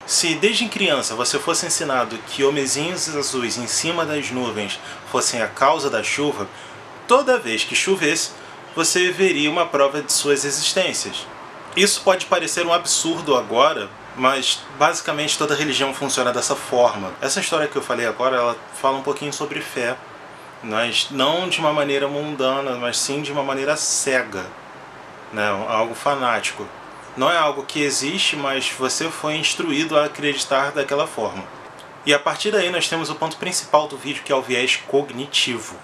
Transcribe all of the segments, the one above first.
Se desde criança você fosse ensinado que homenzinhos azuis em cima das nuvens fossem a causa da chuva, toda vez que chovesse, você veria uma prova de suas existências. Isso pode parecer um absurdo agora, mas basicamente toda religião funciona dessa forma. Essa história que eu falei agora, ela fala um pouquinho sobre fé, mas não de uma maneira mundana, mas sim de uma maneira cega, né? Algo fanático. Não é algo que existe, mas você foi instruído a acreditar daquela forma. E a partir daí nós temos o ponto principal do vídeo, que é o viés cognitivo.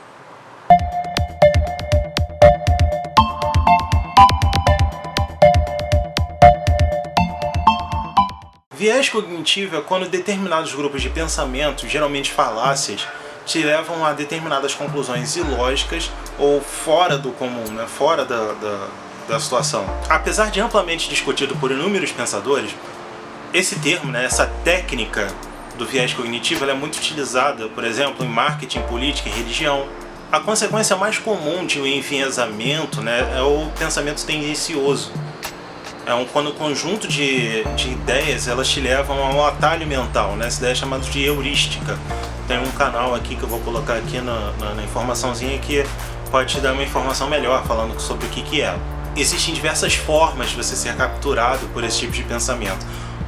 Viés cognitivo é quando determinados grupos de pensamento, geralmente falácias, te levam a determinadas conclusões ilógicas ou fora do comum, né? Fora da situação. Apesar de amplamente discutido por inúmeros pensadores, esse termo, né, essa técnica do viés cognitivo, ela é muito utilizada, por exemplo, em marketing, política e religião. A consequência mais comum de um enviesamento, né, é o pensamento tendencioso. Quando o conjunto de ideias elas te levam a um atalho mental, né? Essa ideia é chamada de heurística. Tem um canal aqui que eu vou colocar aqui na informaçãozinha que pode te dar uma informação melhor falando sobre o que é. Existem diversas formas de você ser capturado por esse tipo de pensamento.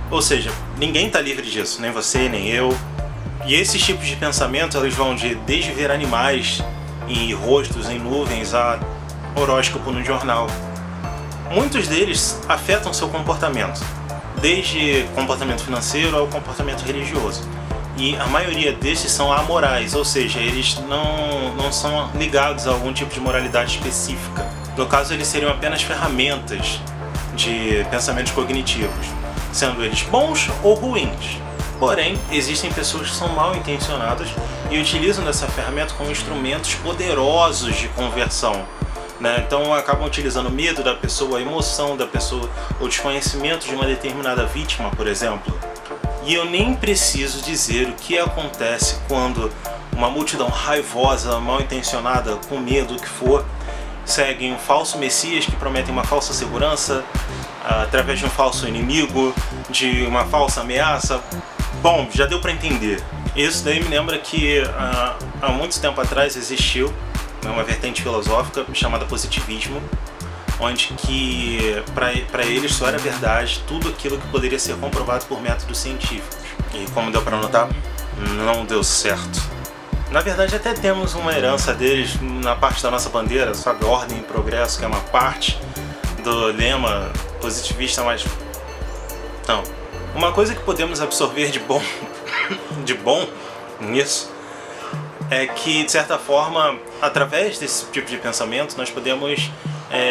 Ou seja, ninguém está livre disso, nem você, nem eu. E esses tipos de pensamento eles vão desde ver animais em rostos, em nuvens, a horóscopo no jornal. Muitos deles afetam seu comportamento, desde comportamento financeiro ao comportamento religioso. E a maioria desses são amorais, ou seja, eles não são ligados a algum tipo de moralidade específica. No caso, eles seriam apenas ferramentas de pensamentos cognitivos, sendo eles bons ou ruins. Porém, existem pessoas que são mal intencionadas e utilizam dessa ferramenta como instrumentos poderosos de conversão. Então acabam utilizando o medo da pessoa, a emoção da pessoa, o desconhecimento de uma determinada vítima, por exemplo. E eu nem preciso dizer o que acontece quando uma multidão raivosa, mal intencionada, com medo, o que for, segue um falso messias que promete uma falsa segurança, através de um falso inimigo, de uma falsa ameaça. Bom, já deu para entender. Isso daí me lembra que há muito tempo atrás existiu uma vertente filosófica chamada positivismo, onde que para eles só era verdade tudo aquilo que poderia ser comprovado por métodos científicos. E como deu para notar, não deu certo. Na verdade até temos uma herança deles na parte da nossa bandeira, sabe, ordem e progresso, que é uma parte do lema positivista, mas não. Uma coisa que podemos absorver de bom nisso é que, de certa forma, através desse tipo de pensamento, nós podemos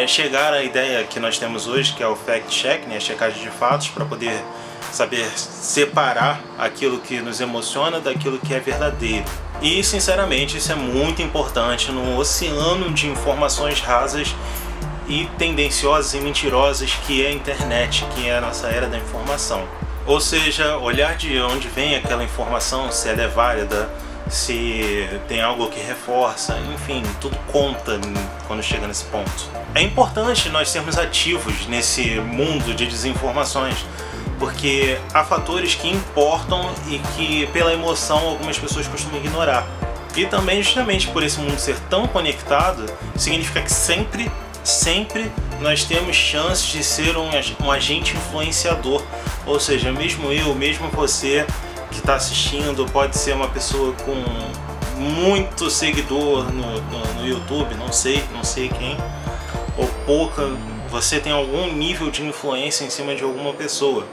chegar à ideia que nós temos hoje, que é o fact-check, né, a checagem de fatos, para poder saber separar aquilo que nos emociona daquilo que é verdadeiro. E, sinceramente, isso é muito importante no oceano de informações rasas e tendenciosas e mentirosas que é a internet, que é a nossa era da informação. Ou seja, olhar de onde vem aquela informação, se ela é válida, se tem algo que reforça, enfim, tudo conta quando chega nesse ponto. É importante nós sermos ativos nesse mundo de desinformações, porque há fatores que importam e que pela emoção algumas pessoas costumam ignorar. E também justamente por esse mundo ser tão conectado, significa que sempre nós temos chances de ser um agente influenciador. Ou seja, mesmo eu, mesmo você que está assistindo, pode ser uma pessoa com muito seguidor no YouTube, não sei quem, ou pouca, você tem algum nível de influência em cima de alguma pessoa.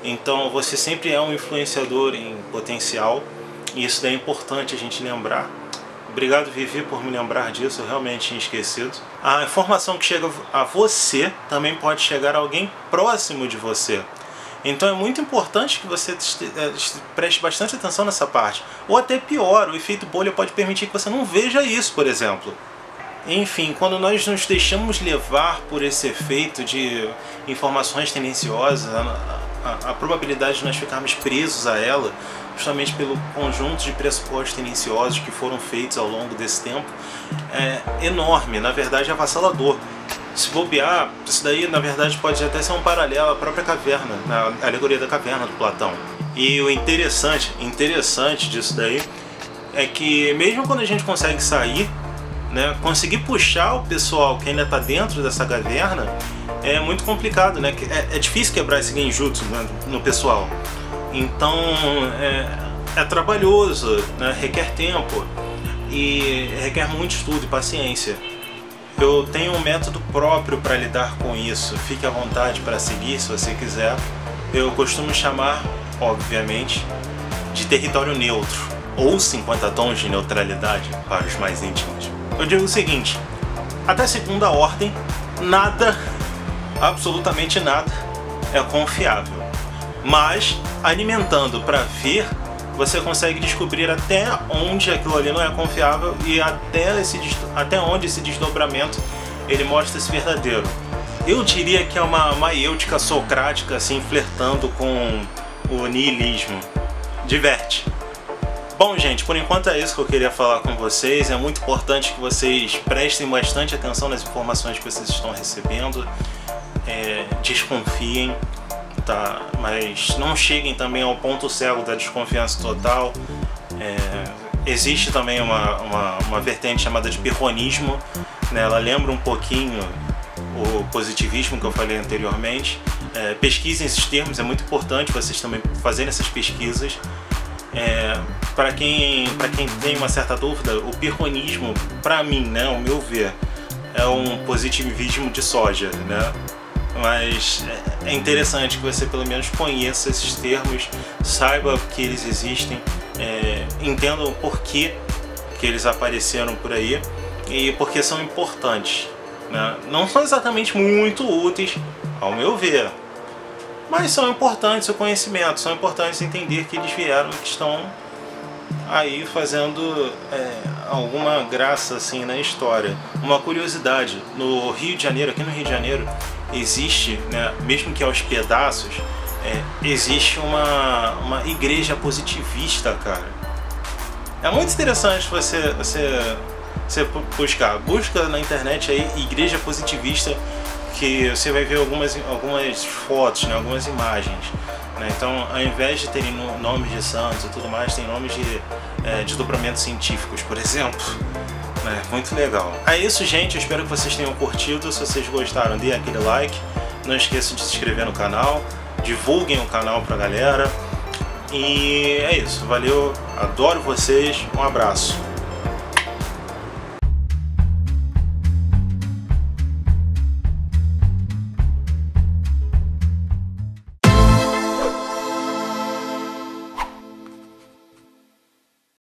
Então você sempre é um influenciador em potencial, e isso daí é importante a gente lembrar. Obrigado, Vivi, por me lembrar disso, eu realmente tinha esquecido. A informação que chega a você também pode chegar a alguém próximo de você. Então é muito importante que você preste bastante atenção nessa parte. Ou até pior, o efeito bolha pode permitir que você não veja isso, por exemplo. Enfim, quando nós nos deixamos levar por esse efeito de informações tendenciosas, a probabilidade de nós ficarmos presos a ela, justamente pelo conjunto de pressupostos tendenciosos que foram feitos ao longo desse tempo, é enorme, na verdade é avassalador. Se bobear, isso daí na verdade pode até ser um paralelo à própria caverna, a alegoria da caverna do Platão. E o interessante disso daí é que mesmo quando a gente consegue sair, né, conseguir puxar o pessoal que ainda está dentro dessa caverna é muito complicado, né? É difícil quebrar esse genjutsu, né, no pessoal. Então é trabalhoso, né, requer tempo e requer muito estudo e paciência. Eu tenho um método próprio para lidar com isso, fique à vontade para seguir se você quiser. Eu costumo chamar, obviamente, de território neutro, ou 50 tons de neutralidade para os mais íntimos. Eu digo o seguinte: até segunda ordem, nada, absolutamente nada, é confiável. Mas, alimentando para ver, você consegue descobrir até onde aquilo ali não é confiável e até onde esse desdobramento ele mostra-se verdadeiro. Eu diria que é uma maiêutica socrática, assim, flertando com o niilismo. Diverte. Bom, gente, por enquanto é isso que eu queria falar com vocês. É muito importante que vocês prestem bastante atenção nas informações que vocês estão recebendo. Desconfiem, tá? Mas não cheguem também ao ponto cego da desconfiança total. Existe também uma vertente chamada de pirronismo, né? Ela lembra um pouquinho o positivismo que eu falei anteriormente. Pesquisem esses termos, é muito importante vocês também fazerem essas pesquisas. Para quem tem uma certa dúvida, o pirronismo, para mim, né, ao meu ver, é um positivismo de soja, né? Mas é interessante que você pelo menos conheça esses termos, saiba que eles existem, entenda o porquê que eles apareceram por aí e porque são importantes, né? Não são exatamente muito úteis, ao meu ver, mas são importantes o conhecimento, são importantes entender que eles vieram e que estão aí fazendo alguma graça assim na história. Uma curiosidade, no Rio de Janeiro, aqui no Rio de Janeiro, existe, né, mesmo que aos pedaços, existe uma igreja positivista, cara. É muito interessante você busca na internet aí igreja positivista, que você vai ver algumas fotos, né, algumas imagens, né? Então, ao invés de terem nomes de santos e tudo mais, tem nomes de desdobramentos científicos, por exemplo. Muito legal. É isso, gente. Eu espero que vocês tenham curtido. Se vocês gostaram, dê aquele like. Não esqueçam de se inscrever no canal. Divulguem o canal pra galera. E é isso. Valeu. Adoro vocês. Um abraço.